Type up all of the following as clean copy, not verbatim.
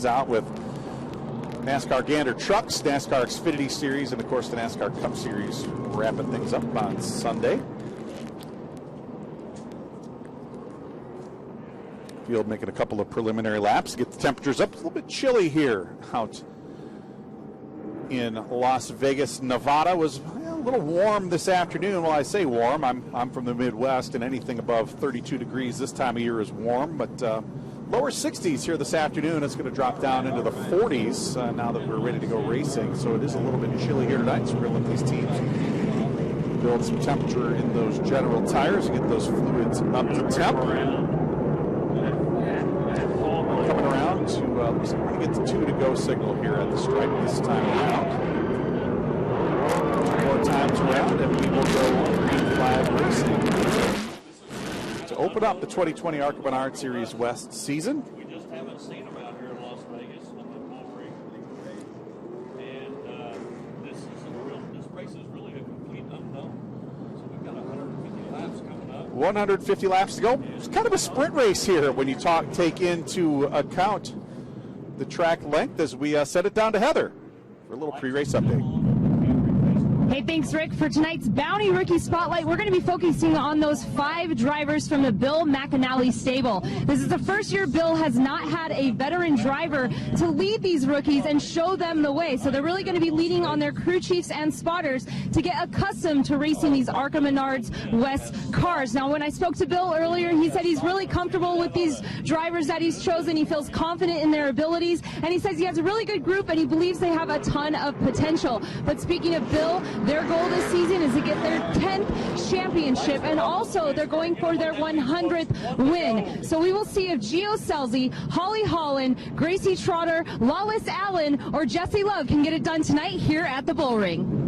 things out with NASCAR Gander Trucks, NASCAR Xfinity Series, and of course the NASCAR Cup Series wrapping things up on Sunday. Field making a couple of preliminary laps to get the temperatures up. It's a little bit chilly here out in Las Vegas, Nevada. Was a little warm this afternoon. Well, I say warm. I'm from the Midwest, and anything above 32 degrees this time of year is warm. But lower 60s here this afternoon. It's going to drop down into the 40s now that we're ready to go racing. So it is a little bit chilly here tonight. So we're going to let these teams build some temperature in those general tires and get those fluids up to temp. Coming around to, looks like we're going to get the 2 to go signal here at the stripe this time around. More times around, and we will go green flag racing to open up the 2020 ARCA Menards Series West season. We just haven't seen them out here in Las Vegas on the Bullring. And this race is really a complete unknown. So we've got 150 laps coming up. 150 laps to go. It's kind of a sprint race here when you take into account the track length as we set it down to Heather for a little pre-race update. Hey, thanks, Rick. For tonight's Bounty Rookie Spotlight, we're going to be focusing on those 5 drivers from the Bill McAnally stable. This is the first year Bill has not had a veteran driver to lead these rookies and show them the way. So they're really going to be leading on their crew chiefs and spotters to get accustomed to racing these ARCA Menards West cars. Now, when I spoke to Bill earlier, he said he's really comfortable with these drivers that he's chosen. He feels confident in their abilities, and he says he has a really good group, and he believes they have a ton of potential. But speaking of Bill, their goal this season is to get their 10th championship, and also they're going for their 100th win. So we will see if Gio Scelzi, Holly Holland, Gracie Trotter, Lawless Allen, or Jesse Love can get it done tonight here at the Bullring.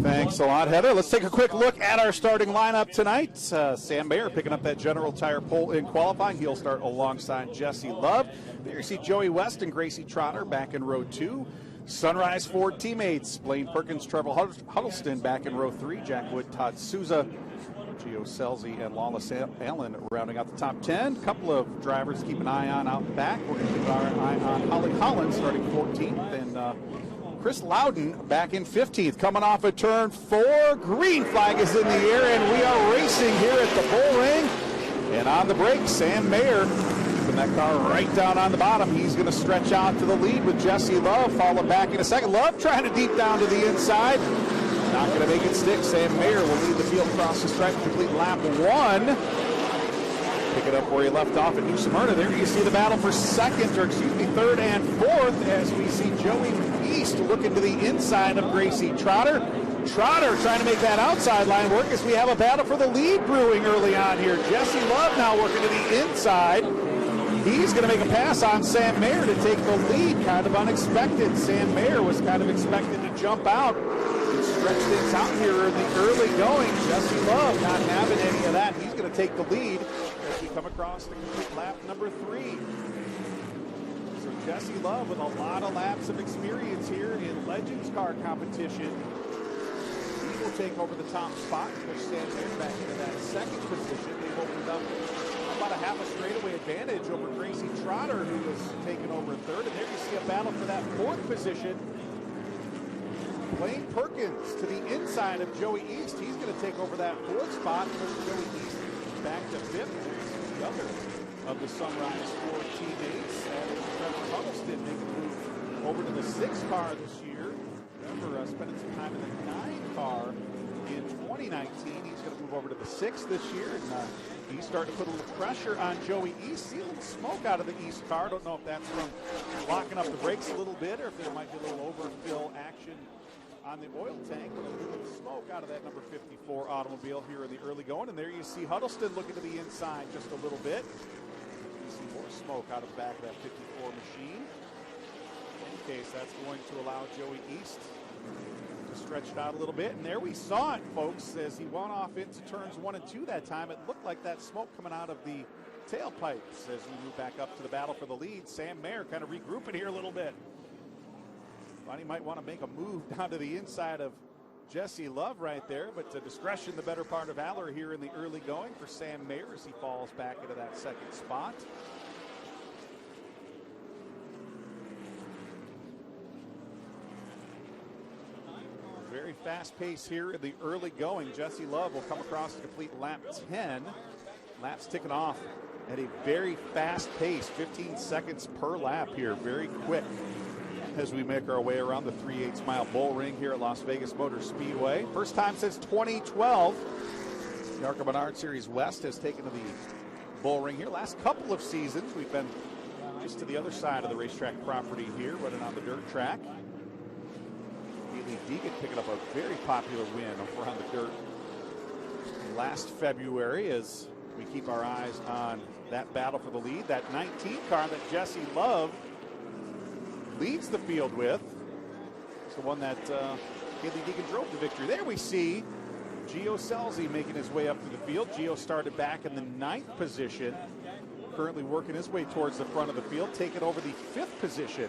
Thanks a lot, Heather. Let's take a quick look at our starting lineup tonight. Sam Mayer picking up that General Tire pole in qualifying. He'll start alongside Jesse Love. There you see Joey West and Gracie Trotter back in row 2. Sunrise Ford teammates, Blaine Perkins, Trevor Huddleston back in row 3, Jack Wood, Todd Souza, Gio Scelzi, and Lawless Allen rounding out the top 10. A couple of drivers to keep an eye on out back. We're going to keep our eye on Holly Collins starting 14th, and Chris Loudon back in 15th. Coming off of turn 4, green flag is in the air, and we are racing here at the Bullring. And on the brake, Sam Mayer. That car right down on the bottom. He's going to stretch out to the lead with Jesse Love, followed back in a second. Love trying to deep down to the inside. Not going to make it stick. Sam Mayer will lead the field across the stripe, complete lap 1. Pick it up where he left off at New Smyrna. There you see the battle for third and fourth as we see Joey East looking to the inside of Gracie Trotter. Trotter trying to make that outside line work as we have a battle for the lead brewing early on here. Jesse Love now working to the inside. He's going to make a pass on Sam Mayer to take the lead, kind of unexpected. Sam Mayer was kind of expected to jump out and stretch things out here in the early going. Jesse Love not having any of that. He's going to take the lead as we come across the complete lap number 3. So Jesse Love with a lot of laps of experience here in Legends car competition. He will take over the top spot, push Sam Mayer back into that second position. They've opened up about a half a straightaway advantage over Gracie Trotter, who was taken over third. And there you see a battle for that 4th position. Blaine Perkins to the inside of Joey East. He's going to take over that 4th spot, push Joey East back to 5th. The other of the Sunrise Ford teammates, Trevor Huddleston, making a move over to the 6th car this year. Trevor spending some time in the 9 car in 2019. He's going to move over to the 6th this year, and he's starting to put a little pressure on Joey East. See a little smoke out of the East car. Don't know if that's from locking up the brakes a little bit or if there might be a little overfill action on the oil tank, but a little smoke out of that number 54 automobile here in the early going. And there you see Huddleston looking to the inside just a little bit. You see more smoke out of the back of that 54 machine. In any case, that's going to allow Joey East to stretch it out a little bit. And there we saw it, folks, as he went off into turns 1 and 2 that time. It looked like that smoke coming out of the tailpipes as we move back up to the battle for the lead. Sam Mayer kind of regrouping here a little bit. Thought he might want to make a move down to the inside of Jesse Love right there, but to discretion the better part of valor here in the early going for Sam Mayer as he falls back into that 2nd spot. very fast pace here in the early going. Jesse Love will come across to complete lap 10. Laps ticking off at a very fast pace, 15 seconds per lap here, very quick as we make our way around the 3/8 mile Bullring here at Las Vegas Motor Speedway. First time since 2012, the ARCA MENARDS Series West has taken to the Bullring here. Last couple of seasons, we've been just to the other side of the racetrack property here, running on the dirt track. Haley Deegan picking up a very popular win over on the dirt last February as we keep our eyes on that battle for the lead. That 19 car that Jesse Love leads the field with. It's the one that Haley Deegan drove to victory. There we see Gio Scelzi making his way up to the field. Gio started back in the 9th position, currently working his way towards the front of the field, taking over the 5th position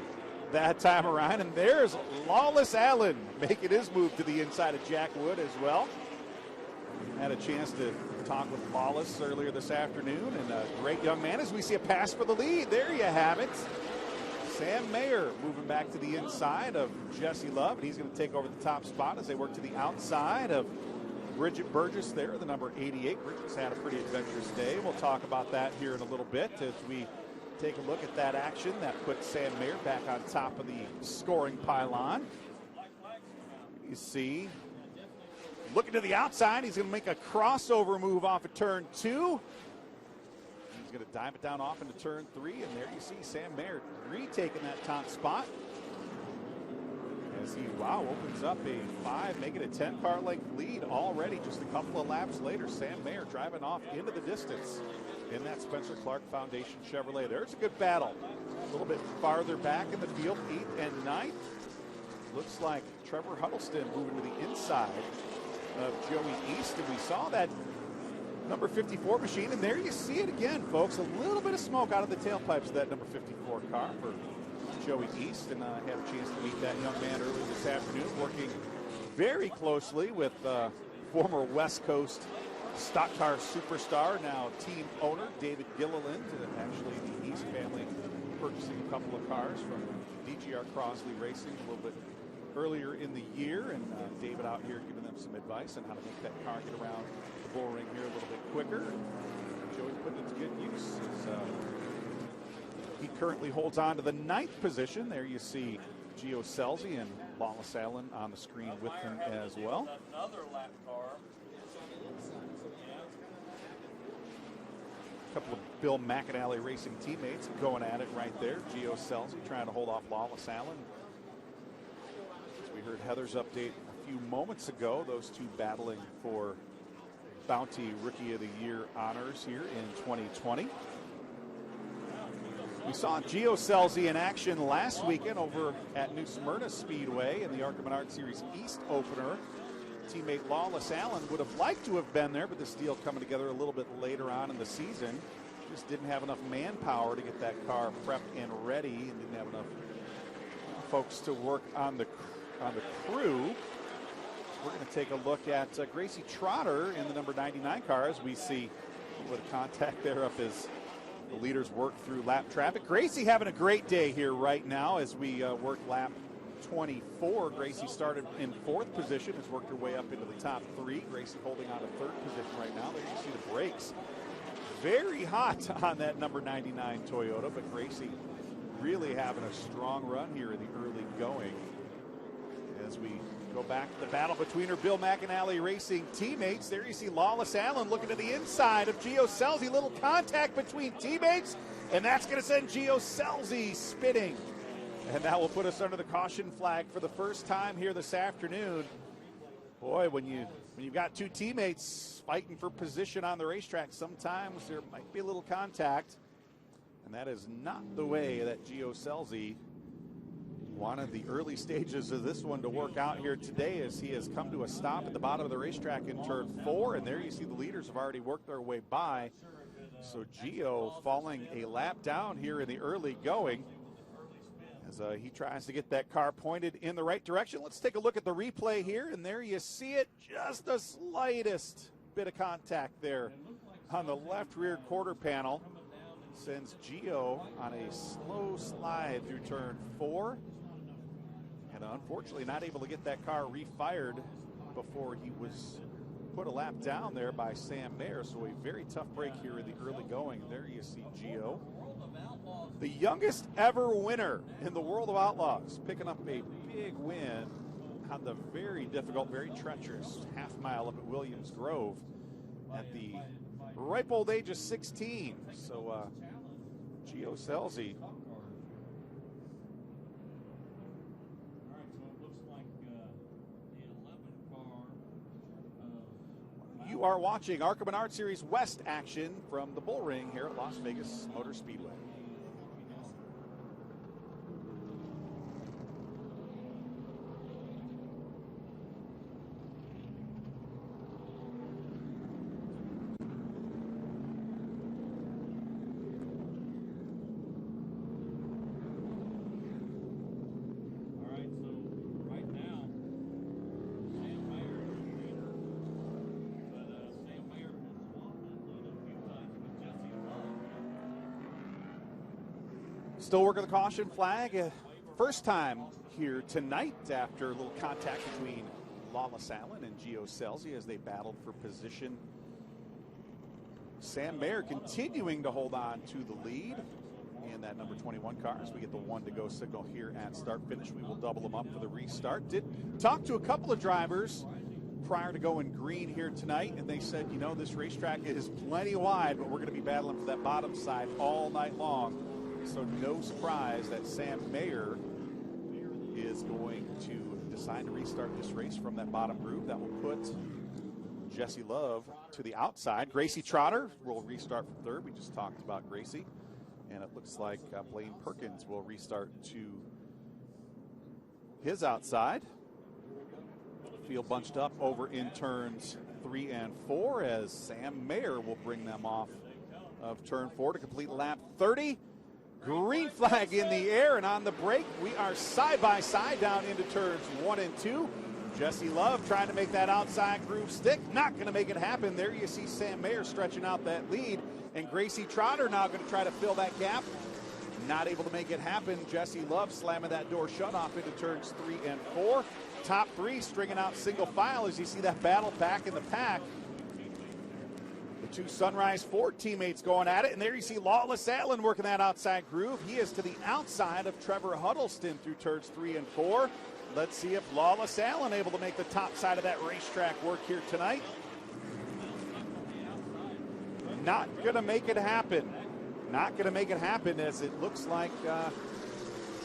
that time around. And there's Lawless Allen making his move to the inside of Jack Wood as well. Had a chance to talk with Lawless earlier this afternoon, and a great young man as we see a pass for the lead. There you have it. Sam Mayer moving back to the inside of Jesse Love, and he's going to take over the top spot as they work to the outside of Bridget Burgess there, the number 88. Bridget's had a pretty adventurous day. We'll talk about that here in a little bit as we take a look at that action that puts Sam Mayer back on top of the scoring pylon. You see, looking to the outside, he's going to make a crossover move off of turn 2. He's going to dive it down off into turn 3, and there you see Sam Mayer retaking that top spot. As he, opens up a 5, making a 10-car length lead already just a couple of laps later. Sam Mayer driving off into the distance in that Spencer Clark Foundation Chevrolet. There's a good battle. A little bit farther back in the field, 8th and 9th. Looks like Trevor Huddleston moving to the inside of Joey East, and we saw that number 54 machine, and there you see it again, folks. A little bit of smoke out of the tailpipes of that number 54 car for Joey East, and I had a chance to meet that young man earlier this afternoon, working very closely with former West Coast stock car superstar, now team owner David Gilliland, actually the East family purchasing a couple of cars from DGR Crosley Racing a little bit earlier in the year, and David out here giving them some advice on how to make that car get around the Bullring here a little bit quicker. Joey's putting it to good use. He currently holds on to the 9th position. There you see Gio Scelzi and Lawless Allen on the screen with him as well. Another lap car. A couple of Bill McAnally Racing teammates going at it right there. Gio Scelzi trying to hold off Lawless Allen. As we heard Heather's update a few moments ago, those two battling for Bounty Rookie of the Year honors here in 2020. We saw Gio Scelzi in action last weekend over at New Smyrna Speedway in the ARCA MENARDS Series East opener. Teammate Lawless Allen would have liked to have been there, but this deal coming together a little bit later on in the season. Just didn't have enough manpower to get that car prepped and ready, and didn't have enough folks to work on the crew. We're going to take a look at Gracie Trotter in the number 99 car as we see a little bit of contact there up as the leaders work through lap traffic. Gracie having a great day here right now as we work lap 24. Gracie started in 4th position, has worked her way up into the top 3. Gracie holding on to 3rd position right now. There you see the brakes. Very hot on that number 99 Toyota, but Gracie really having a strong run here in the early going. As we go back to the battle between her Bill McAnally Racing teammates, there you see Lawless Allen looking to the inside of Gio Scelzi. Little contact between teammates, and that's going to send Gio Scelzi spinning. And that will put us under the caution flag for the first time here this afternoon. Boy, when you've got two teammates fighting for position on the racetrack, sometimes there might be a little contact. And that is not the way that Gio Scelzi wanted the early stages of this one to work out here today, as he has come to a stop at the bottom of the racetrack in turn 4. And there you see the leaders have already worked their way by. So Gio falling a lap down here in the early going as he tries to get that car pointed in the right direction. Let's take a look at the replay here, and there you see it, just the slightest bit of contact there on the left rear quarter panel. Sends Gio on a slow slide through turn 4. And unfortunately not able to get that car refired before he was put a lap down there by Sam Mayer. So a very tough break here in the early going. There you see Gio, the youngest ever winner in the World of Outlaws, picking up a big win on the very difficult, very treacherous half mile up at Williams Grove at the ripe old age of 16. So Gio Scelzi. You are watching ARCA Menards Series West action from the Bullring here at Las Vegas Motor Speedway. Still working the caution flag. First time here tonight after a little contact between Lawless Allen and Gio Scelzi as they battled for position. Sam Mayer continuing to hold on to the lead in that number 21 car as we get the 1 to go signal here at start finish. We will double them up for the restart. Did talk to a couple of drivers prior to going green here tonight, and they said, you know, this racetrack is plenty wide, but we're going to be battling for that bottom side all night long. So no surprise that Sam Mayer is going to decide to restart this race from that bottom groove. That will put Jesse Love to the outside. Gracie Trotter will restart from third. We just talked about Gracie. And it looks like Blaine Perkins will restart to his outside. Field bunched up over in turns 3 and 4 as Sam Mayer will bring them off of turn 4 to complete lap 30. Green flag in the air, and on the break, we are side by side down into turns 1 and 2. Jesse Love trying to make that outside groove stick. Not going to make it happen. There you see Sam Mayer stretching out that lead, and Gracie Trotter now going to try to fill that gap. Not able to make it happen. Jesse Love slamming that door shut off into turns 3 and 4. Top 3 stringing out single file as you see that battle back in the pack. The 2 Sunrise Ford teammates going at it, and there you see Lawless Allen working that outside groove. He is to the outside of Trevor Huddleston through turns 3 and 4. Let's see if Lawless Allen able to make the top side of that racetrack work here tonight. Not going to make it happen. Not going to make it happen as it looks like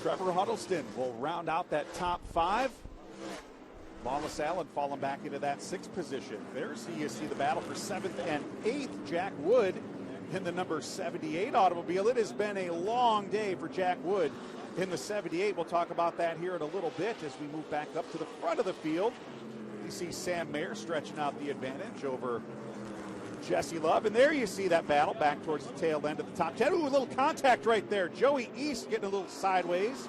Trevor Huddleston will round out that top 5. Lawless Allen falling back into that 6th position. There's you see the battle for 7th and 8th. Jack Wood in the number 78 automobile. It has been a long day for Jack Wood in the 78. We'll talk about that here in a little bit as we move back up to the front of the field. You see Sam Mayer stretching out the advantage over Jesse Love. And there you see that battle back towards the tail end of the top 10. Ooh, a little contact right there. Joey East getting a little sideways.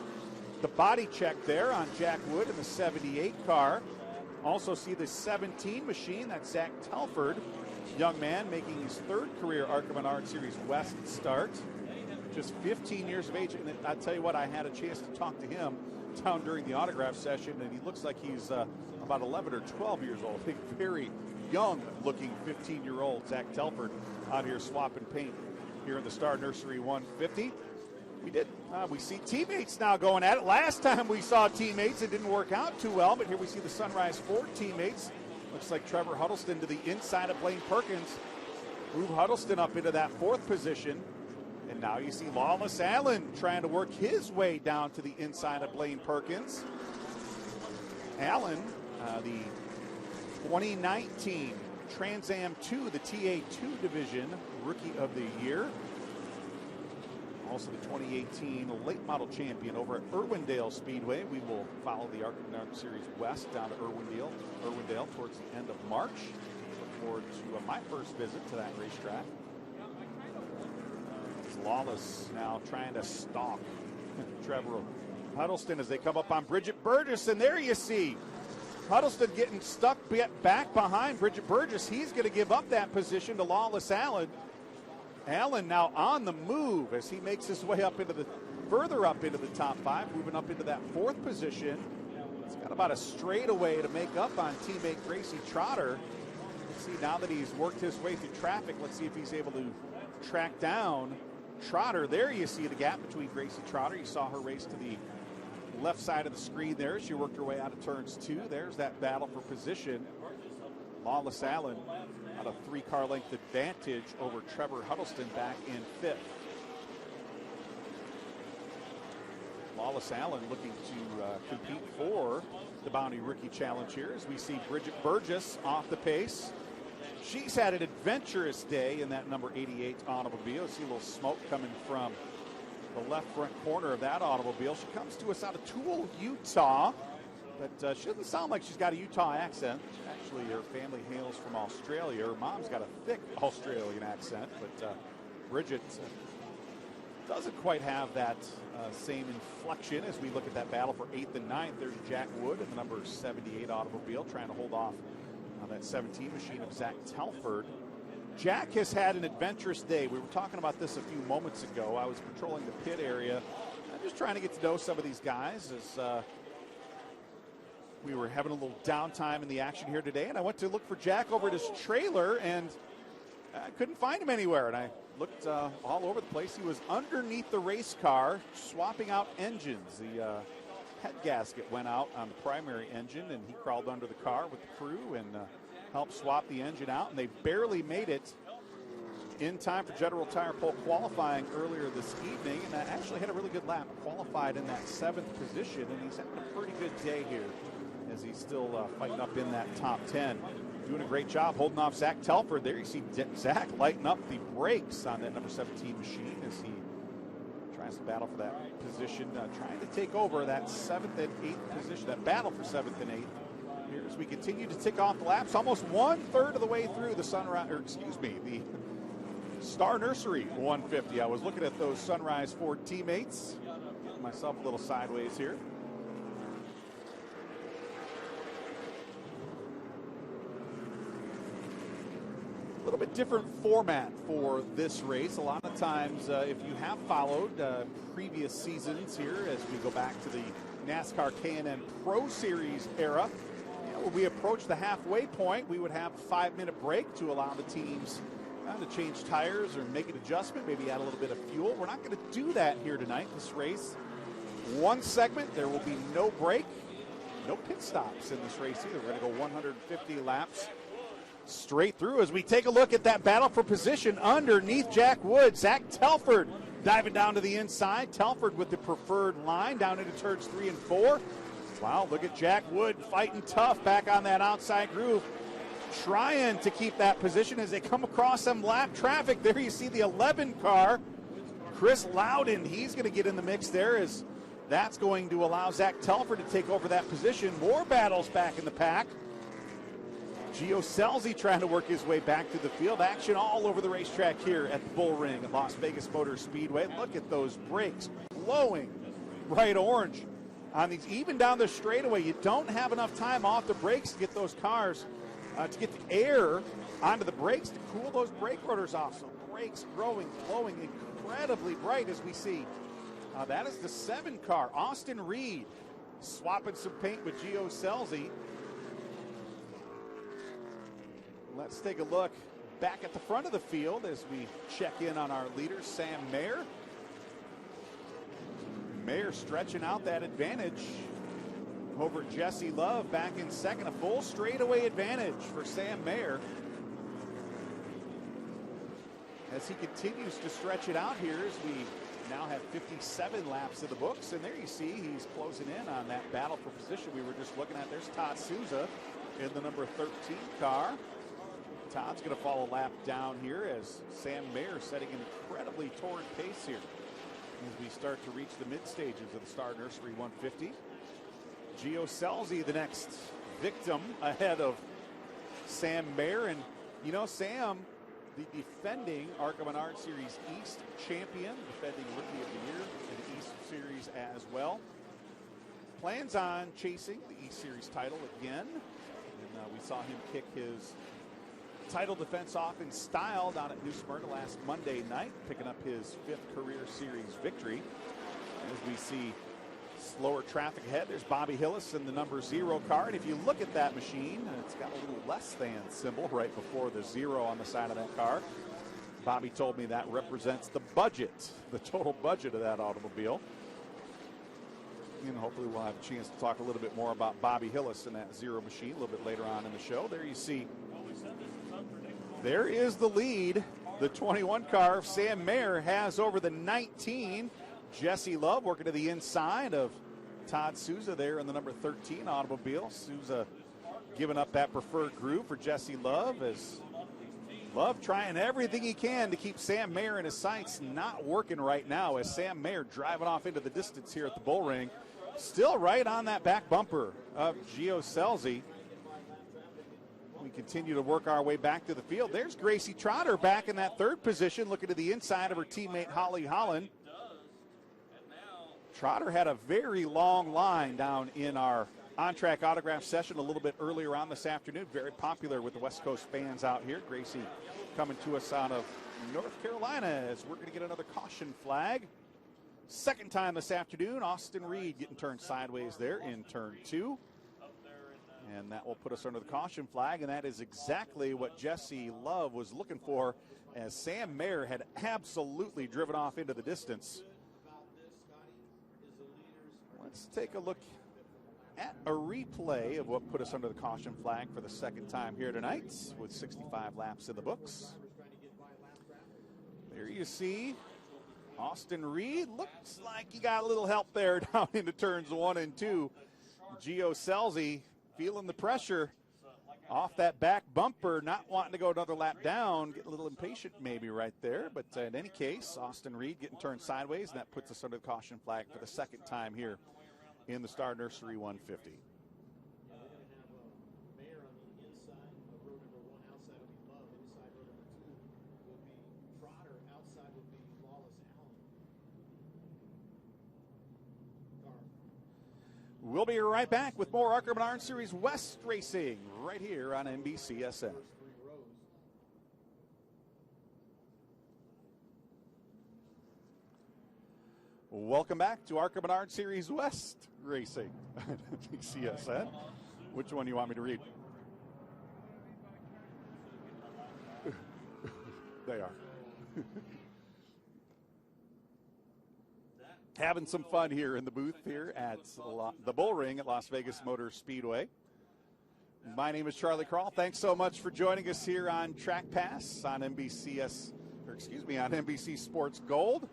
The body check there on Jack Wood in the 78 car. Also see the 17 machine, that's Zach Telford. Young man making his 3rd career ARCA Menards Series West start. Just 15 years of age. And I tell you what, I had a chance to talk to him down during the autograph session, and he looks like he's about 11 or 12 years old. A very young looking 15-year-old Zach Telford out here swapping paint here in the Star Nursery 150. We see teammates now going at it. Last time we saw teammates, it didn't work out too well, but here we see the Sunrise Ford teammates. Looks like Trevor Huddleston to the inside of Blaine Perkins. Move Huddleston up into that 4th position. And now you see Lawless Allen trying to work his way down to the inside of Blaine Perkins. Allen, the 2019 Trans Am 2, the TA2 division, Rookie of the Year. Also the 2018 late model champion over at Irwindale Speedway. We will follow the ARCA Menards Series West down to Irwindale towards the end of March. Look forward to my first visit to that racetrack. Lawless now trying to stalk Trevor Huddleston as they come up on Bridget Burgess, and there you see Huddleston getting stuck back behind Bridget Burgess. He's going to give up that position to Lawless Allen. Allen now on the move as he makes his way up into further up into the top 5, moving up into that 4th position. He's got about a straightaway to make up on teammate Gracie Trotter. Let's see, now that he's worked his way through traffic, let's see if he's able to track down Trotter. There you see the gap between Gracie Trotter. You saw her race to the left side of the screen there. She worked her way out of turns 2. There's that battle for position. Lawless Allen at a 3-car length advantage over Trevor Huddleston back in 5th. Lawless Allen looking to compete for the Bounty Rookie Challenge here as we see Bridget Burgess off the pace. She's had an adventurous day in that number 88 automobile. See a little smoke coming from the left front corner of that automobile. She comes to us out of Toole, Utah, but she doesn't sound like she's got a Utah accent. Actually, her family hails from Australia. Her mom's got a thick Australian accent, but Bridget doesn't quite have that same inflection as we look at that battle for 8th and 9th. There's Jack Wood in the number 78 automobile trying to hold off on that 17 machine of Zach Telford. Jack has had an adventurous day. We were talking about this a few moments ago. I was patrolling the pit area. I'm just trying to get to know some of these guys as we were having a little downtime in the action here today. And I went to look for Jack over at his trailer, and I couldn't find him anywhere. And I looked all over the place. He was underneath the race car swapping out engines. The head gasket went out on the primary engine, and he crawled under the car with the crew and helped swap the engine out. And they barely made it in time for General Tire Pole qualifying earlier this evening. And actually had a really good lap, qualified in that 7th position. And he's having a pretty good day here as he's still fighting up in that top 10. Doing a great job holding off Zach Telford. There you see Zach lighting up the brakes on that number 17 machine as he tries to battle for that position, trying to take over that 7th and 8th position, that battle for 7th and 8th. Here as we continue to tick off the laps, almost 1/3 of the way through the the Star Nursery 150. I was looking at those Sunrise Ford teammates. Getting myself a little sideways here. A little bit different format for this race. A lot of times, if you have followed previous seasons here, as we go back to the NASCAR K&N Pro Series era, when we approach the halfway point, we would have a 5-minute break to allow the teams to change tires or make an adjustment, maybe add a little bit of fuel. We're not going to do that here tonight. This race, one segment, there will be no break, no pit stops in this race either. We're going to go 150 laps straight through as we take a look at that battle for position underneath Jack Wood. Zach Telford diving down to the inside. Telford with the preferred line down into turns 3 and 4. Wow, look at Jack Wood fighting tough back on that outside groove, trying to keep that position as they come across some lap traffic. There you see the 11 car. Chris Loudon, he's going to get in the mix there as that's going to allow Zach Telford to take over that position. More battles back in the pack. Gio Scelzi trying to work his way back to the field. Action all over the racetrack here at the Bullring at Las Vegas Motor Speedway. Look at those brakes glowing bright orange on these. Even down the straightaway, you don't have enough time off the brakes to get those cars, to get the air onto the brakes to cool those brake rotors off. So brakes glowing incredibly bright as we see. That is the 7 car. Austin Reed swapping some paint with Gio Scelzi. Let's take a look back at the front of the field as we check in on our leader, Sam Mayer. Mayer stretching out that advantage over Jesse Love back in second. A full straightaway advantage for Sam Mayer as he continues to stretch it out here as we now have 57 laps in the books. And there you see he's closing in on that battle for position we were just looking at. There's Todd Souza in the number 13 car. Todd's going to follow a lap down here as Sam Mayer setting an incredibly torrid pace here as we start to reach the mid stages of the Star Nursery 150. Gio Scelzi, the next victim ahead of Sam Mayer. And, you know, Sam, the defending ARCA Menards Series East champion, defending Rookie of the Year in the East Series as well, plans on chasing the East Series title again. And we saw him kick his title defense off in style down at New Smyrna last Monday night, picking up his 5th career series victory. As we see lower traffic ahead. There's Bobby Hillis in the number 0 car. And if you look at that machine, it's got a little less than symbol right before the 0 on the side of that car. Bobby told me that represents the budget, the total budget of that automobile. And hopefully we'll have a chance to talk a little bit more about Bobby Hillis and that 0 machine a little bit later on in the show. There you see, there is the lead. The 21 car of Sam Mayer has over the 19. Jesse Love working to the inside of Todd Souza there in the number 13 automobile. Souza giving up that preferred groove for Jesse Love, as Love trying everything he can to keep Sam Mayer in his sights. Not working right now, as Sam Mayer driving off into the distance here at the Bullring. Still right on that back bumper of Gio Scelzi. We continue to work our way back to the field. There's Gracie Trotter back in that 3rd position, looking to the inside of her teammate Holly Holland. Trotter had a very long line down in our on-track autograph session a little bit earlier on this afternoon. Very popular with the West Coast fans out here. Gracie coming to us out of North Carolina, as we're going to get another caution flag. Second time this afternoon, Austin Reed getting turned sideways there in turn 2. And that will put us under the caution flag, and that is exactly what Jesse Love was looking for, as Sam Mayer had absolutely driven off into the distance. Let's take a look at a replay of what put us under the caution flag for the second time here tonight, with 65 laps in the books. There you see Austin Reed. Looks like he got a little help there down into turns 1 and 2. Gio Scelzi feeling the pressure off that back bumper, not wanting to go another lap down, get a little impatient maybe right there. But in any case, Austin Reed getting turned sideways, and that puts us under the caution flag for the second time here in the Star Nursery 150. We'll be right back with more ARCA Menards Series West racing right here on NBCSN. Welcome back to ARCA Menards Series West racing on NBCSN. Which one do you want me to read? They are. Having some fun here in the booth here at the Bullring at Las Vegas Motor Speedway. My name is Charlie Krall. Thanks so much for joining us here on Track Pass on on NBC Sports Gold.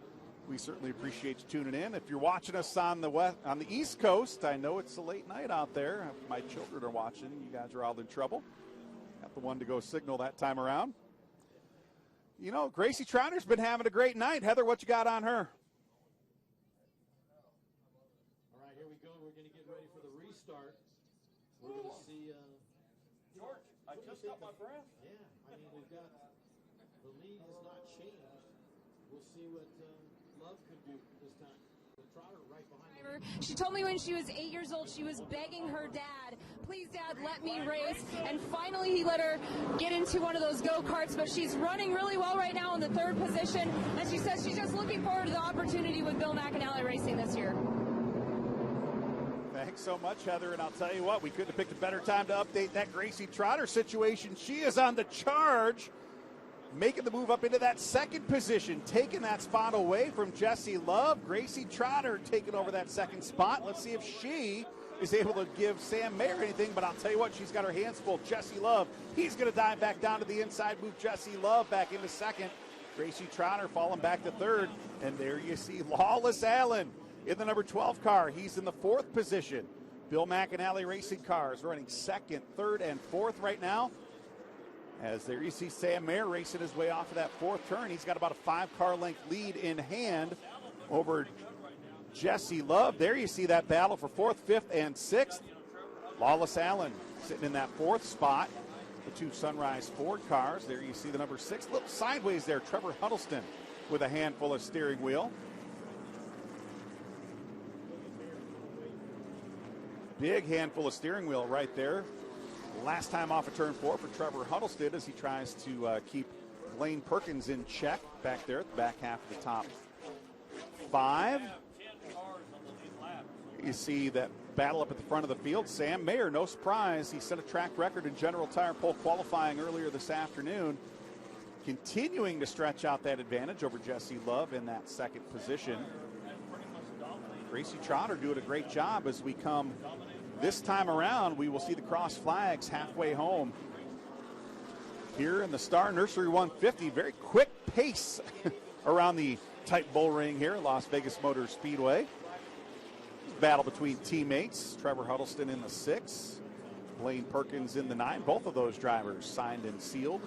We certainly appreciate you tuning in. If you're watching us on the East Coast, I know it's a late night out there. If my children are watching, you guys are all in trouble. Got the one to go signal that time around. You know, Gracie Trotter's been having a great night. Heather, what you got on her? We're going to see, George, I just got my breath. Yeah, I mean, we've got, the lead has not changed. We'll see what Love could do this time. The Trotter right behind her. She told me when she was 8 years old, she was begging her dad, please, Dad, let me race. And finally, he let her get into one of those go-karts. But she's running really well right now in the 3rd position. And she says she's just looking forward to the opportunity with Bill McAnally Racing this year. Thanks so much, Heather. And I'll tell you what, we couldn't have picked a better time to update that Gracie Trotter situation. She is on the charge, making the move up into that 2nd position, taking that spot away from Jesse Love. Gracie Trotter taking over that 2nd spot. Let's see if she is able to give Sam Mayer anything, but I'll tell you what, she's got her hands full. Jesse Love, he's going to dive back down to the inside, move Jesse Love back into 2nd. Gracie Trotter falling back to 3rd, and there you see Lawless Allen in the number 12 car. He's in the 4th position. Bill McAnally Racing Cars running 2nd, 3rd, and 4th right now. As there you see Sam Mayer racing his way off of that 4th turn. He's got about a 5-car length lead in hand over Jesse Love. There you see that battle for 4th, 5th, and 6th. Lawless Allen sitting in that 4th spot. The 2 Sunrise Ford cars. There you see the number 6. A little sideways there, Trevor Huddleston with a handful of steering wheel. Big handful of steering wheel right there. Last time off of turn 4 for Trevor Huddleston, as he tries to keep Blaine Perkins in check back there at the back half of the top 5. You see that battle up at the front of the field. Sam Mayer, no surprise, he set a track record in General Tire Pole qualifying earlier this afternoon, continuing to stretch out that advantage over Jesse Love in that second position. Gracie Trotter doing a great job. As we come this time around, we will see the cross flags halfway home here in the Star Nursery 150. Very quick pace around the tight Bullring here at Las Vegas Motor Speedway. Battle between teammates. Trevor Huddleston in the 6, Blaine Perkins in the 9. Both of those drivers signed and sealed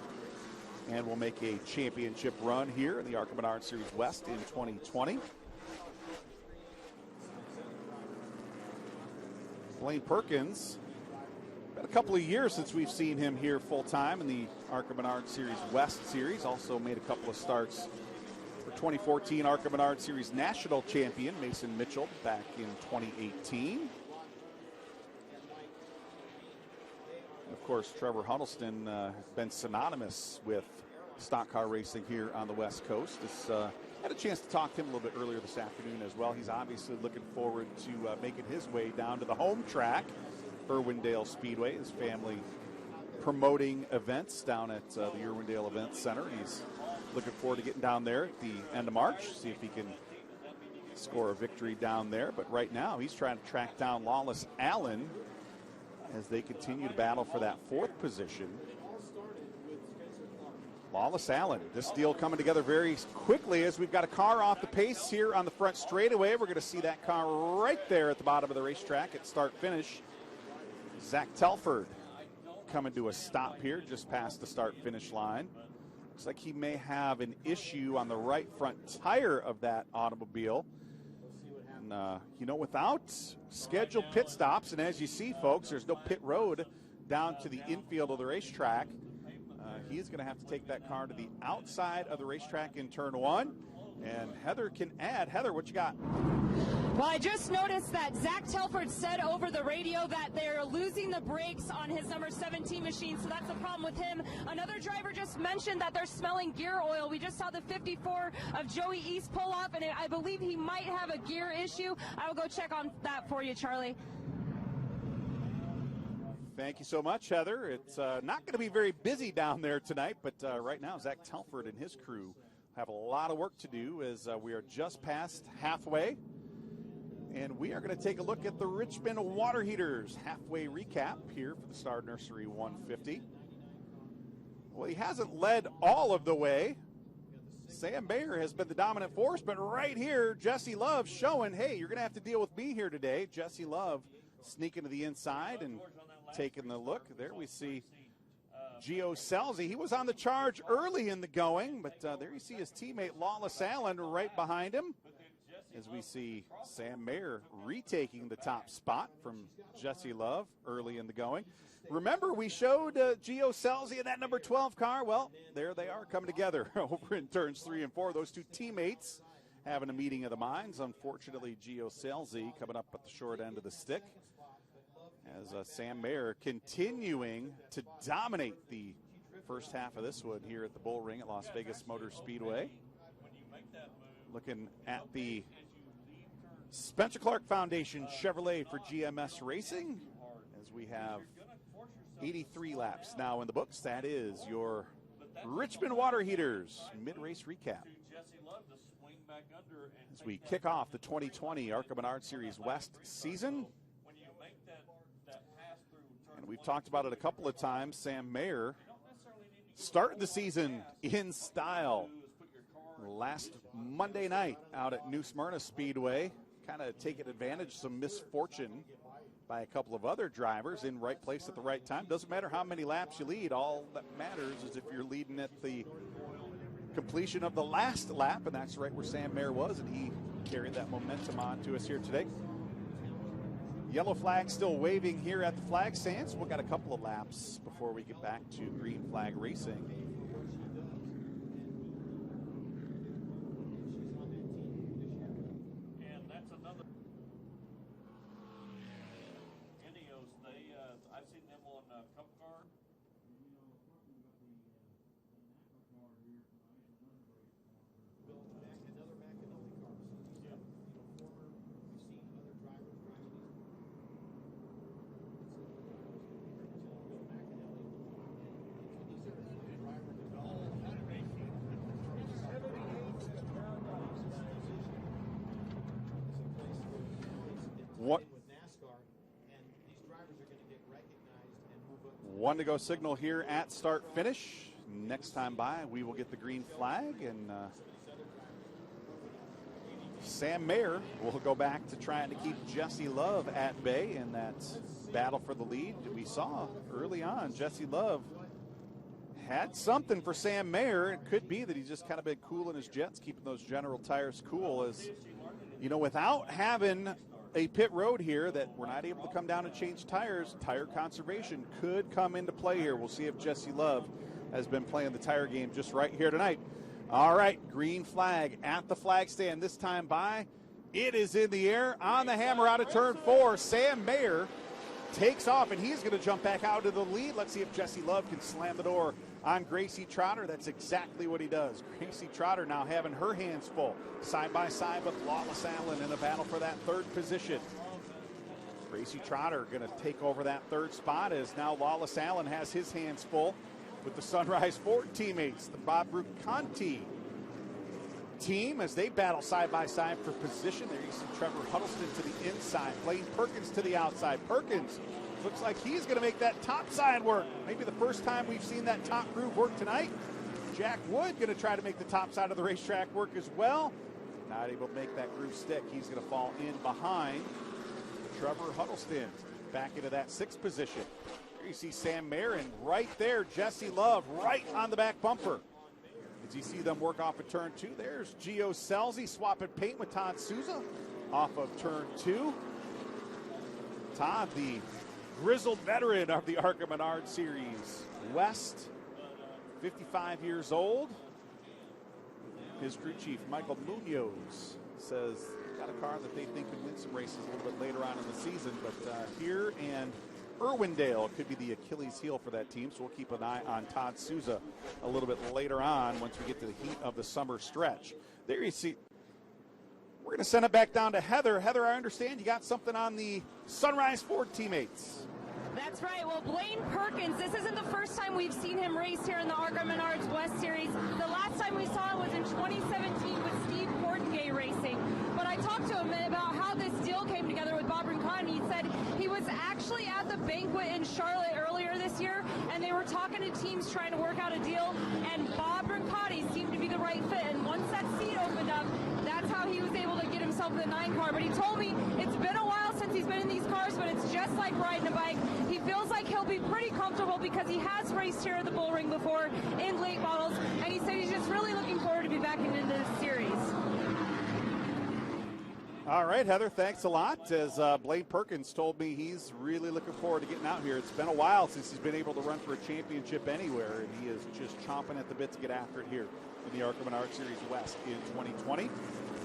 and will make a championship run here in the ARCA Menards Series West in 2020. Blaine Perkins, been a couple of years since we've seen him here full-time in the ARCA Menards Series West Series. Also made a couple of starts for 2014 ARCA Menards Series National Champion Mason Mitchell back in 2018. Of course, Trevor Huddleston has been synonymous with stock car racing here on the West Coast. Had a chance to talk to him a little bit earlier this afternoon as well. He's obviously looking forward to making his way down to the home track, Irwindale Speedway, his family promoting events down at the Irwindale Event Center. He's looking forward to getting down there at the end of March, see if he can score a victory down there. But right now, he's trying to track down Lawless Allen as they continue to battle for that 4th position. Lawless Allen, this deal coming together very quickly as we've got a car off the pace here on the front straightaway. We're going to see that car right there at the bottom of the racetrack at start-finish. Zach Telford coming to a stop here just past the start-finish line. Looks like he may have an issue on the right front tire of that automobile. And, you know, without scheduled pit stops, and as you see, folks, there's no pit road down to the infield of the racetrack. He is going to have to take that car to the outside of the racetrack in turn 1. And Heather can add. Heather, what you got? Well, I just noticed that Zach Telford said over the radio that they're losing the brakes on his number 17 machine, so that's the problem with him. Another driver just mentioned that they're smelling gear oil. We just saw the 54 of Joey East pull up, and I believe he might have a gear issue. I will go check on that for you, Charlie. Thank you so much, Heather. It's not going to be very busy down there tonight, but right now Zach Telford and his crew have a lot of work to do as we are just past halfway. And we are going to take a look at the Richmond Water Heaters halfway recap here for the Star Nursery 150. Well, he hasn't led all of the way. Sam Mayer has been the dominant force, but right here, Jesse Love showing, hey, you're going to have to deal with me here today. Jesse Love sneaking to the inside and taking the look. There we see Gio Selzy. He was on the charge early in the going, but there you see his teammate Lawless Allen right behind him. As we see Sam Mayer retaking the top spot from Jesse Love early in the going. Remember, we showed Gio Selzy in that number 12 car. Well, there they are coming together over in turns 3 and 4. Those two teammates having a meeting of the minds. Unfortunately, Gio Selzy coming up at the short end of the stick as Sam Mayer continuing to dominate the first half of this one here at the Bullring at Las Vegas Motor Speedway. Looking at the Spencer Clark Foundation Chevrolet for GMS Racing as we have 83 laps now in the books. That is your Richmond Water Heaters mid-race recap as we kick off the 2020 ARCA Menards Series West season. And we've talked about it a couple of times. Sam Mayer starting the season in style. Last Monday night out at New Smyrna Speedway, kind of taking advantage of some misfortune by a couple of other drivers in right place at the right time. Doesn't matter how many laps you lead. All that matters is if you're leading at the completion of the last lap, and that's right where Sam Mayer was, and he carried that momentum on to us here today. Yellow flag still waving here at the flag stands. We've got a couple of laps before we get back to green flag racing. What? with NASCAR, and these drivers are going to get recognized and move up. One to go signal here at start finish. Next time by, we will get the green flag, and Sam Mayer will go back to trying to keep Jesse Love at bay in that battle for the lead. We saw early on Jesse Love had something for Sam Mayer. It could be that he's just kind of been cooling his jets, keeping those General tires cool, as you know, without having a pit road here that we're not able to come down and change tires, tire conservation could come into play here. We'll see if Jesse Love has been playing the tire game just right here tonight. All right, green flag at the flag stand. This time by, it is in the air on the hammer out of turn 4. Sam Mayer takes off, and he's going to jump back out to the lead. Let's see if Jesse Love can slam the door on Gracie Trotter. That's exactly what he does. Gracie Trotter now having her hands full, side by side with Lawless Allen in a battle for that third position. Gracie Trotter going to take over that third spot, as now Lawless Allen has his hands full with the Sunrise Ford teammates, the Bob Conti team, as they battle side by side for position. There you see Trevor Huddleston to the inside, Blaine Perkins to the outside. Perkins looks like he's going to make that top side work. Maybe the first time we've seen that top groove work tonight. Jack Wood going to try to make the top side of the racetrack work as well. Not able to make that groove stick. He's going to fall in behind Trevor Huddleston back into that 6th position. There you see Sam Mayer, and right there Jesse Love right on the back bumper. As you see them work off of turn 2, there's Gio Selzy swapping paint with Todd Souza off of turn 2. Todd, the grizzled veteran of the ARCA Menards Series West, 55 years old. His crew chief, Michael Munoz, says got a car that they think could win some races a little bit later on in the season, but here and Irwindale could be the Achilles heel for that team, so we'll keep an eye on Todd Souza a little bit later on once we get to the heat of the summer stretch. There you see, we're going to send it back down to Heather. Heather, I understand you got something on the Sunrise Ford teammates. That's right. Well, Blaine Perkins, this isn't the first time we've seen him race here in the ARCA Menards West Series. The last time we saw him was in 2017 with Steve Portgay Racing. But I talked to him about how this deal came together with Bob Rincon. He said he was actually at the banquet in Charlotte earlier this year, and they were talking to teams trying to work out a deal, and Bob Rincon seemed to be the right fit. And once that seat opened up, that's how he was able to get himself the 9 car. But he told me it's been a while since he's been in these cars, but it's just like riding a bike. He feels like he'll be pretty comfortable because he has raced here at the Bullring before in late models, and he said he's just really looking forward to be back into this series. All right, Heather, thanks a lot. As Blaine Perkins told me, he's really looking forward to getting out here. It's been a while since he's been able to run for a championship anywhere, and he is just chomping at the bit to get after it here in the ARCA Menards Series West in 2020.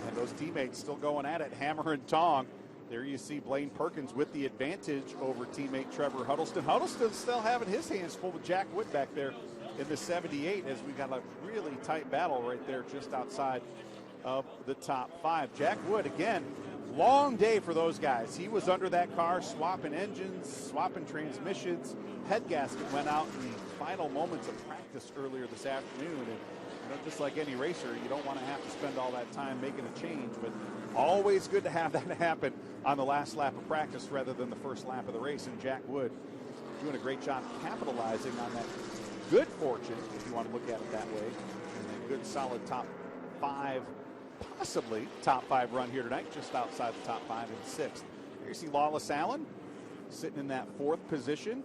And those teammates still going at it, hammer and tong. There you see Blaine Perkins with the advantage over teammate Trevor Huddleston. Huddleston still having his hands full with Jack Wood back there in the 78, as we got a really tight battle right there just outside of the top 5. Jack Wood, again, long day for those guys. He was under that car swapping engines, swapping transmissions. Head gasket went out in the final moments of practice earlier this afternoon. And you know, just like any racer, you don't want to have to spend all that time making a change, but always good to have that happen on the last lap of practice rather than the first lap of the race. And Jack Wood doing a great job capitalizing on that good fortune, if you want to look at it that way, and a good solid top 5, possibly top 5 run here tonight, just outside the top 5 and 6th. Here you see Lawless Allen sitting in that 4th position.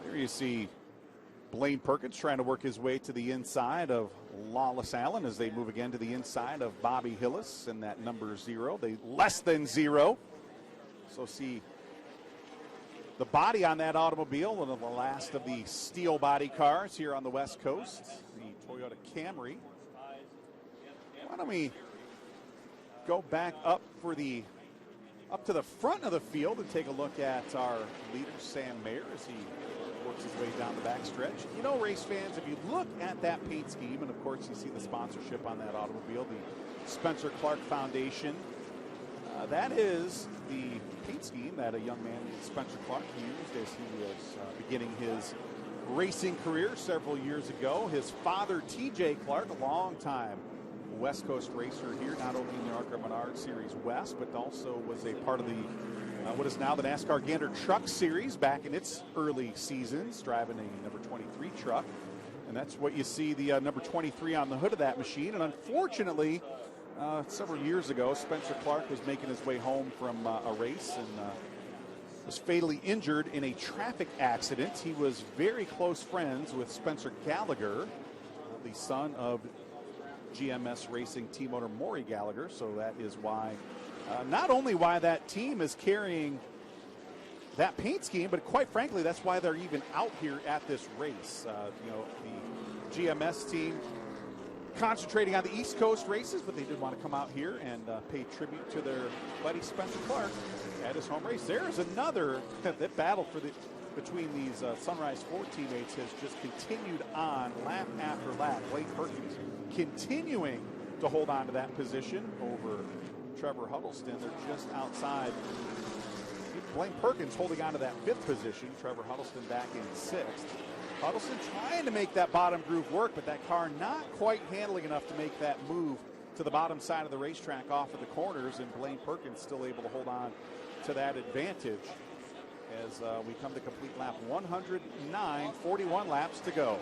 There you see Blaine Perkins trying to work his way to the inside of Lawless Allen as they move again to the inside of Bobby Hillis and that number 0. They less than 0. So see the body on that automobile, one of the last of the steel body cars here on the West Coast, the Toyota Camry. Why don't we go back up to the front of the field and take a look at our leader, Sam Mayer, as he works his way down the backstretch. You know, race fans, if you look at that paint scheme, and of course you see the sponsorship on that automobile, the Spencer Clark Foundation, That is the paint scheme that a young man named Spencer Clark used as he was beginning his racing career several years ago. His father, T.J. Clark, a long-time West Coast racer here, not only in the ARCA Menards Series West, but also was a part of the what is now the NASCAR Gander Truck Series back in its early seasons, driving a number 23 truck. And that's what you see, the number 23 on the hood of that machine. And unfortunately, several years ago, Spencer Clark was making his way home from a race and was fatally injured in a traffic accident. He was very close friends with Spencer Gallagher, the son of GMS Racing team owner Maury Gallagher. So that is why, not only why that team is carrying that paint scheme, but quite frankly, that's why they're even out here at this race. You know, the GMS team concentrating on the East Coast races, but they did want to come out here and pay tribute to their buddy Spencer Clark at his home race. There's another that battle for the between these Sunrise 4 teammates has just continued on lap after lap. Blaine Perkins continuing to hold on to that position over Trevor Huddleston. They're just outside. Blaine Perkins holding on to that 5th position. Trevor Huddleston back in 6th. Huddleston trying to make that bottom groove work, but that car not quite handling enough to make that move to the bottom side of the racetrack off of the corners, and Blaine Perkins still able to hold on to that advantage as we come to complete lap 109, 41 laps to go.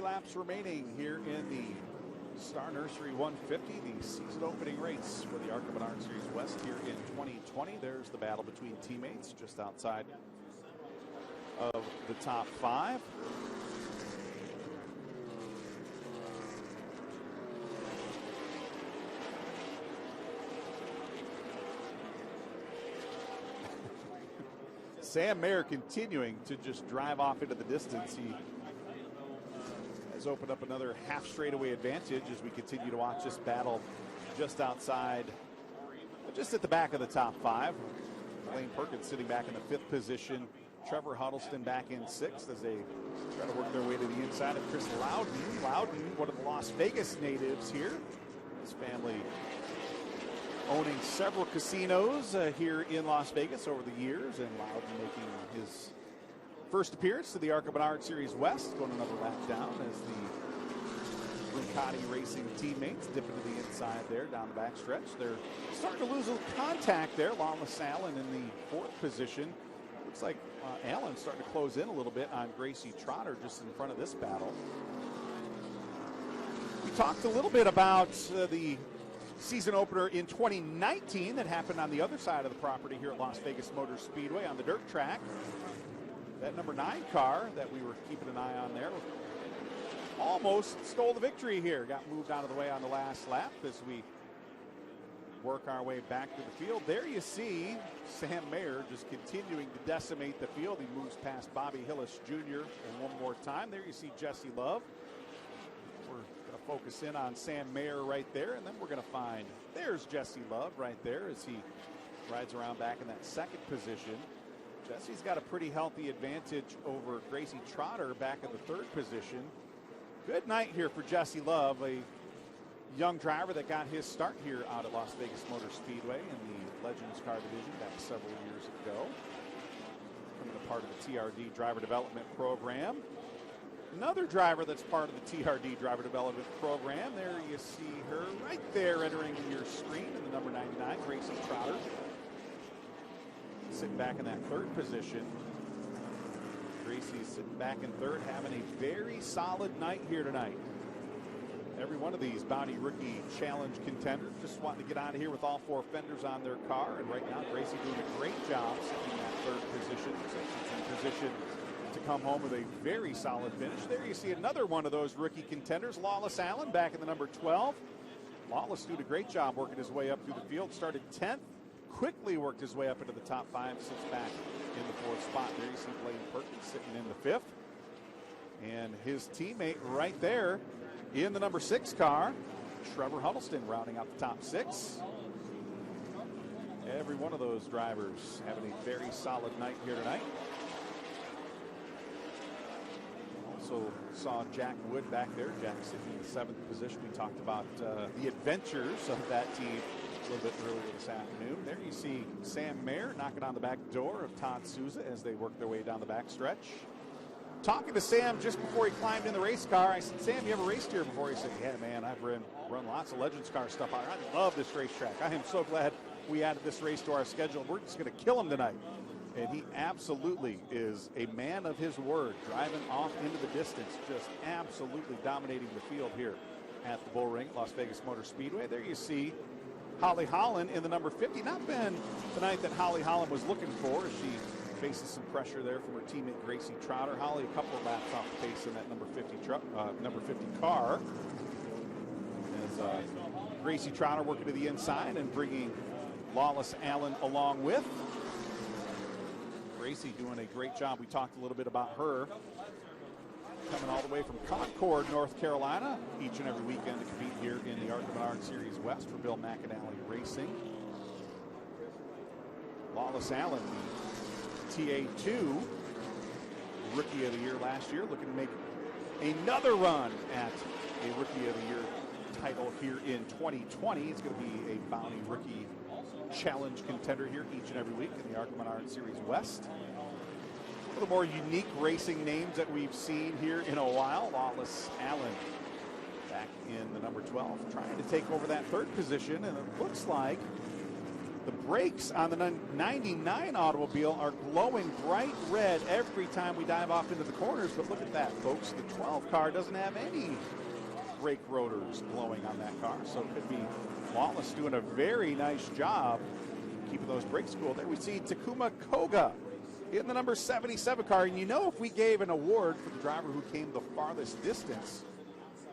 Laps remaining here in the Star Nursery 150, the season opening race for the ARCA Menards Series West here in 2020. There's the battle between teammates just outside of the top 5. Sam Mayer continuing to just drive off into the distance. He opened up another half straightaway advantage as we continue to watch this battle just outside, just at the back of the top 5. Blaine Perkins sitting back in the 5th position. Trevor Huddleston back in 6th as they try to work their way to the inside of Chris Loudon. Loudon, one of the Las Vegas natives here. His family owning several casinos here in Las Vegas over the years, and Loudon making his first appearance to the ARCA Menards Series West, going another lap down as the Ducati Racing teammates dip into the inside there down the backstretch. They're starting to lose a little contact there. Lawless Allen in the 4th position. Looks like Allen starting to close in a little bit on Gracie Trotter just in front of this battle. We talked a little bit about the season opener in 2019 that happened on the other side of the property here at Las Vegas Motor Speedway on the dirt track. That number 9 car that we were keeping an eye on there almost stole the victory here. Got moved out of the way on the last lap as we work our way back to the field. There you see Sam Mayer just continuing to decimate the field. He moves past Bobby Hillis Jr. and one more time. There you see Jesse Love. We're going to focus in on Sam Mayer right there, and then we're going to find there's Jesse Love right there as he rides around back in that 2nd position. Jesse's got a pretty healthy advantage over Gracie Trotter back in the 3rd position. Good night here for Jesse Love, a young driver that got his start here out at Las Vegas Motor Speedway in the Legends Car Division back several years ago. Becoming a part of the TRD Driver Development Program. Another driver that's part of the TRD Driver Development Program. There you see her right there entering your screen in the number 99, Gracie Trotter. Sitting back in that 3rd position. Gracie's sitting back in 3rd, having a very solid night here tonight. Every one of these Bounty Rookie Challenge contenders just wanting to get out of here with all 4 fenders on their car. And right now, Gracie doing a great job sitting in that 3rd position. So she's in position to come home with a very solid finish. There you see another one of those rookie contenders, Lawless Allen, back in the number 12. Lawless doing a great job working his way up through the field. Started 10th. quickly worked his way up into the top 5, sits back in the 4th spot. There you see Blaine Perkins sitting in the 5th. And his teammate right there in the number 6 car, Trevor Huddleston, rounding out the top 6. Every one of those drivers having a very solid night here tonight. Also saw Jack Wood back there. Jack sitting in the 7th position. We talked about the adventures of that team a little bit earlier this afternoon. There you see Sam Mayer knocking on the back door of Todd Souza as they work their way down the back stretch. Talking to Sam just before he climbed in the race car, I said, Sam, you ever raced here before? He said, yeah, man, I've run lots of Legends car stuff. I love this racetrack. I am so glad we added this race to our schedule. We're just going to kill him tonight. And he absolutely is a man of his word, driving off into the distance, just absolutely dominating the field here at the Bullring, Las Vegas Motor Speedway. There you see Holly Holland in the number 50. Not been the night that Holly Holland was looking for, as she faces some pressure there from her teammate Gracie Trotter. Holly a couple of laps off the pace in that number 50 car. As Gracie Trotter working to the inside and bringing Lawless Allen along with. Gracie doing a great job. We talked a little bit about her coming all the way from Concord, North Carolina, each and every weekend to compete here in the ARCA Menards Series West for Bill McAnally Racing. Lawless Allen, the TA2 Rookie of the Year last year, looking to make another run at a Rookie of the Year title here in 2020. It's going to be a Bounty Rookie Challenge contender here each and every week in the ARCA Menards Series West. One of the more unique racing names that we've seen here in a while. Lawless Allen back in the number 12, trying to take over that 3rd position, and it looks like the brakes on the 99 automobile are glowing bright red every time we dive off into the corners. But look at that, folks. The 12 car doesn't have any brake rotors glowing on that car. So it could be Lawless doing a very nice job keeping those brakes cool. There we see Takuma Koga in the number 77 car. And you know, if we gave an award for the driver who came the farthest distance,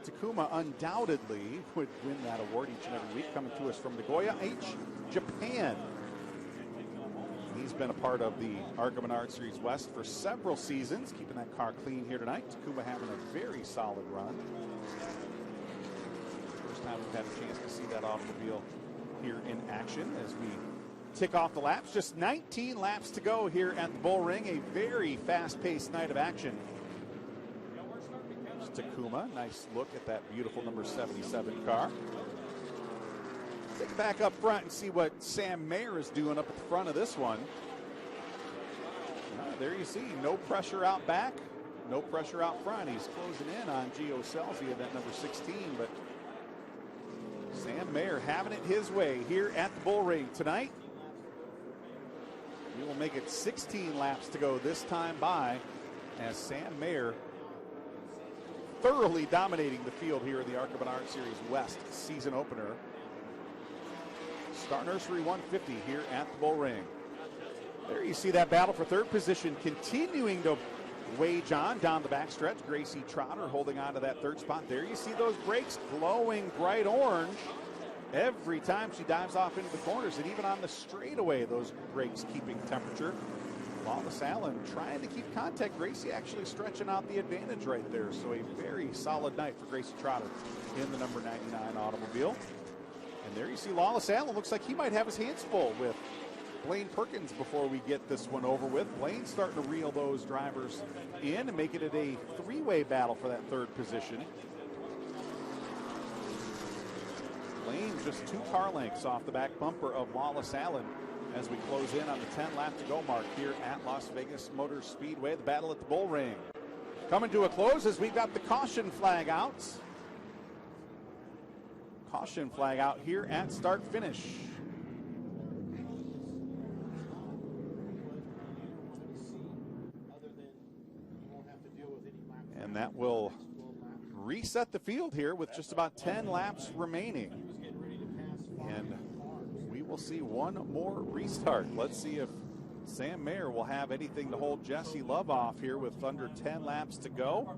Takuma undoubtedly would win that award each and every week. Coming to us from Nagoya, Japan. He's been a part of the ARCA Menards Series West for several seasons, keeping that car clean here tonight. Takuma having a very solid run. First time we've had a chance to see that automobile here in action as we tick off the laps. Just 19 laps to go here at the Bullring. A very fast-paced night of action. Takuma, nice look at that beautiful number 77 car. Take it back up front and see what Sam Mayer is doing up at the front of this one. There you see, no pressure out back, no pressure out front. He's closing in on Gio Celsi at that number 16, but Sam Mayer having it his way here at the Bullring tonight. We will make it 16 laps to go this time by as Sam Mayer thoroughly dominating the field here in the ARCA Menards Series West season opener. Star Nursery 150 here at the Bullring. There you see that battle for 3rd position continuing to wage on down the backstretch. Gracie Trotter holding on to that 3rd spot. There you see those brakes glowing bright orange every time she dives off into the corners, and even on the straightaway, those brakes keeping temperature. Lawless Allen trying to keep contact. Gracie actually stretching out the advantage right there. So a very solid night for Gracie Trotter in the number 99 automobile. And there you see Lawless Allen. Looks like he might have his hands full with Blaine Perkins before we get this one over with. Blaine starting to reel those drivers in and making it a 3-way battle for that 3rd position. Blaine just 2 car lengths off the back bumper of Lawless Allen as we close in on the 10 lap to go mark here at Las Vegas Motor Speedway. The battle at the Bullring coming to a close as we've got the caution flag out. Caution flag out here at start finish. And that will reset the field here with just about 10 laps remaining. And we will see one more restart. Let's see if Sam Mayer will have anything to hold Jesse Love off here with under 10 laps to go.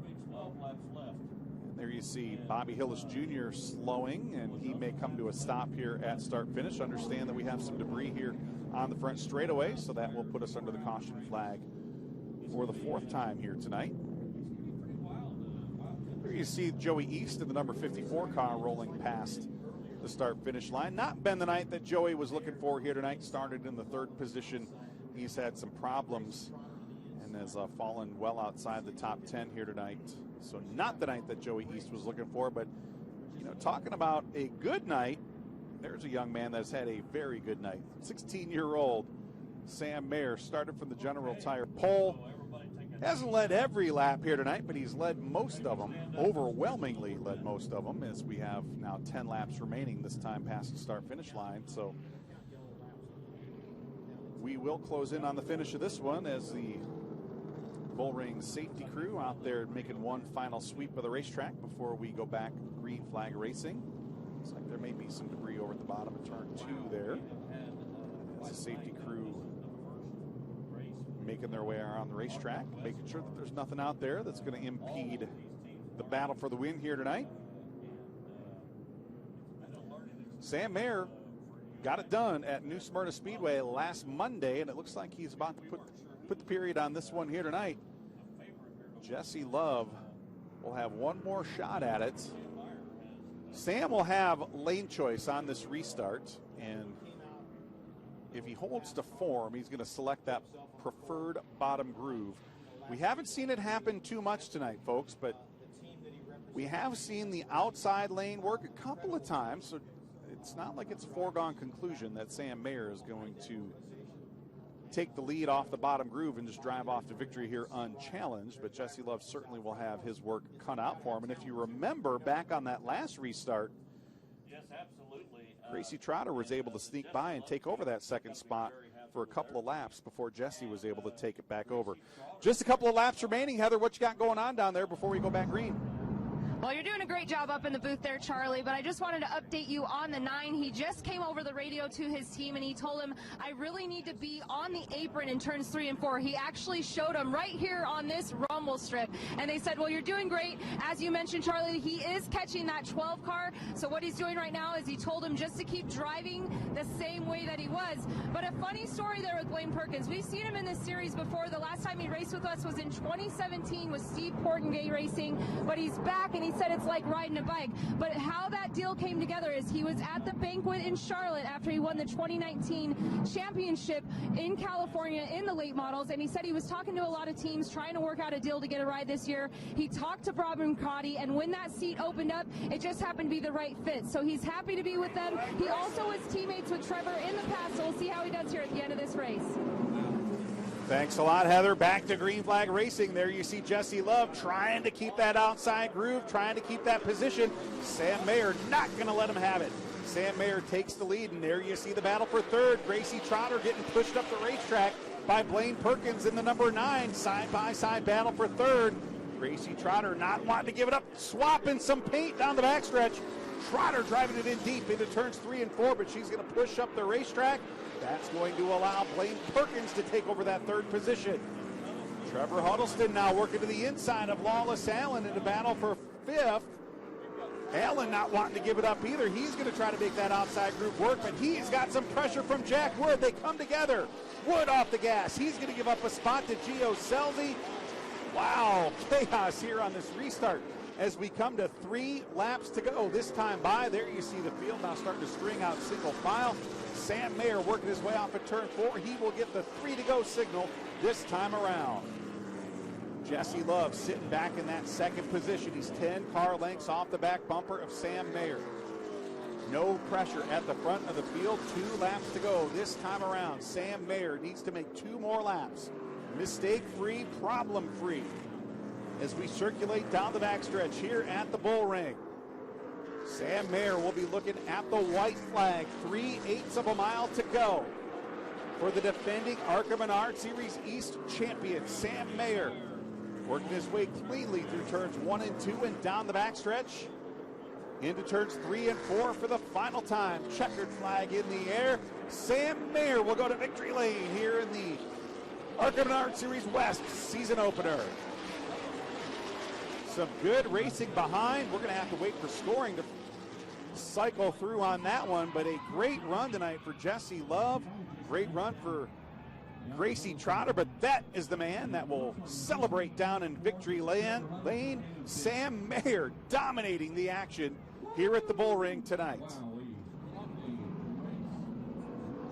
And there you see Bobby Hillis Jr. slowing, and he may come to a stop here at start finish. Understand that we have some debris here on the front straightaway, so that will put us under the caution flag for the 4th time here tonight. Here you see Joey East in the number 54 car rolling past the start-finish line. Not been the night that Joey was looking for here tonight. Started in the 3rd position. He's had some problems and has fallen well outside the top 10 here tonight. So not the night that Joey East was looking for, but, you know, talking about a good night, there's a young man that's had a very good night. 16-year-old Sam Mayer started from the General Tire pole. Hasn't led every lap here tonight, but he's led most of them, overwhelmingly led most of them, as we have now 10 laps remaining this time past the start-finish line. So we will close in on the finish of this one as the Bullring safety crew out there making one final sweep of the racetrack before we go back green flag racing. Looks like there may be some debris over at the bottom of turn 2 there. As the safety crew making their way around the racetrack, making sure that there's nothing out there that's going to impede the battle for the win here tonight. Sam Mayer got it done at New Smyrna Speedway last Monday, and it looks like he's about to put the period on this one here tonight. Jesse Love will have one more shot at it. Sam will have lane choice on this restart, and if he holds to form, he's going to select that preferred bottom groove. We haven't seen it happen too much tonight, folks, but we have seen the outside lane work a couple of times, so it's not like it's a foregone conclusion that Sam Mayer is going to take the lead off the bottom groove and just drive off to victory here unchallenged, but Jesse Love certainly will have his work cut out for him. And if you remember back on that last restart, Yes, absolutely. Gracie Trotter was able to sneak by and take over that 2nd spot for a couple of laps before Jesse was able to take it back over. Just a couple of laps remaining. Heather, what you got going on down there before we go back green? Well, you're doing a great job up in the booth there, Charlie, but I just wanted to update you on the 9. He just came over the radio to his team, and he told him, I really need to be on the apron in turns 3 and 4. He actually showed him right here on this rumble strip, and they said, well, you're doing great. As you mentioned, Charlie, he is catching that 12 car, so what he's doing right now is he told him just to keep driving the same way that he was. But a funny story there with Blaine Perkins. We've seen him in this series before. The last time he raced with us was in 2017 with Steve Portengay Racing, but he's back, and he said it's like riding a bike. But how that deal came together is he was at the banquet in Charlotte after he won the 2019 championship in California in the late models, and he said he was talking to a lot of teams trying to work out a deal to get a ride this year. He talked to Brabham Crotty, and when that seat opened up, it just happened to be the right fit. So he's happy to be with them. He also was teammates with Trevor in the past, so we'll see how he does here at the end of this race. Thanks a lot, Heather. Back to green flag racing. There you see Jesse Love trying to keep that outside groove, trying to keep that position. Sam Mayer not going to let him have it. Sam Mayer takes the lead, and there you see the battle for 3rd. Gracie Trotter getting pushed up the racetrack by Blaine Perkins in the number 9. Side-by-side battle for 3rd. Gracie Trotter not wanting to give it up, swapping some paint down the backstretch. Trotter driving it in deep into turns 3 and 4, but she's going to push up the racetrack. That's going to allow Blaine Perkins to take over that 3rd position. Trevor Huddleston now working to the inside of Lawless Allen in the battle for 5th. Allen not wanting to give it up either. He's going to try to make that outside group work, but he's got some pressure from Jack Wood. They come together. Wood off the gas. He's going to give up a spot to Gio Selzy. Wow, chaos here on this restart as we come to 3 laps to go. This time by, there you see the field now starting to string out single file. Sam Mayer working his way off at turn 4. He will get the 3 to go signal this time around. Jesse Love sitting back in that 2nd position. He's 10 car lengths off the back bumper of Sam Mayer. No pressure at the front of the field. 2 laps to go this time around. Sam Mayer needs to make 2 more laps. Mistake-free, problem-free as we circulate down the backstretch here at the Bullring. Sam Mayer will be looking at the white flag. 3/8 of a mile to go for the defending ARCA Menards Series East champion, Sam Mayer. Working his way cleanly through turns 1 and 2 and down the backstretch. Into turns 3 and 4 for the final time. Checkered flag in the air. Sam Mayer will go to victory lane here in the ARCA Menards Series West season opener. Some good racing behind. We're going to have to wait for scoring to cycle through on that one, but a great run tonight for Jesse Love. Great run for Gracie Trotter, but that is the man that will celebrate down in victory lane. Sam Mayer dominating the action here at the Bullring tonight.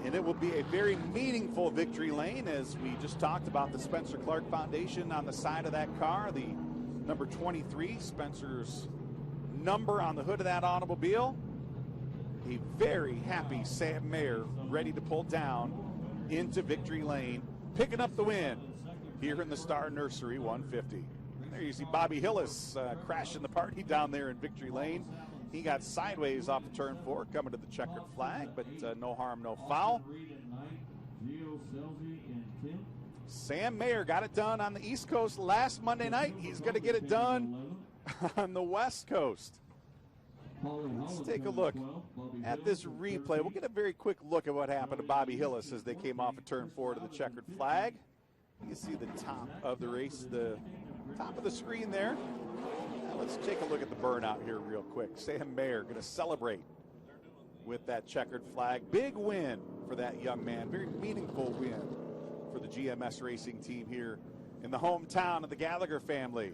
And it will be a very meaningful victory lane, as we just talked about the Spencer Clark Foundation on the side of that car, the number 23, Spencer's number on the hood of that automobile. A very happy Sam Mayer ready to pull down into victory lane, picking up the win here in the Star Nursery 150. There you see Bobby Hillis crashing the party down there in victory lane. He got sideways off of turn 4 coming to the checkered flag, but no harm, no foul. Sam Mayer got it done on the East Coast last Monday night. He's going to get it done on the West Coast. Let's take a look at this replay. We'll get a very quick look at what happened to Bobby Hillis as they came off of turn 4 to the checkered flag. You see the top of the race, the top of the screen there. Now let's take a look at the burnout here real quick. Sam Mayer going to celebrate with that checkered flag. Big win for that young man. Very meaningful win for the GMS racing team here in the hometown of the Gallagher family.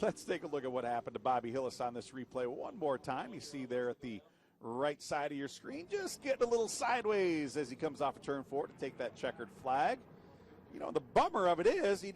Let's take a look at what happened to Bobby Hillis on this replay one more time. You see there at the right side of your screen, just getting a little sideways as he comes off of turn 4 to take that checkered flag. You know, the bummer of it is he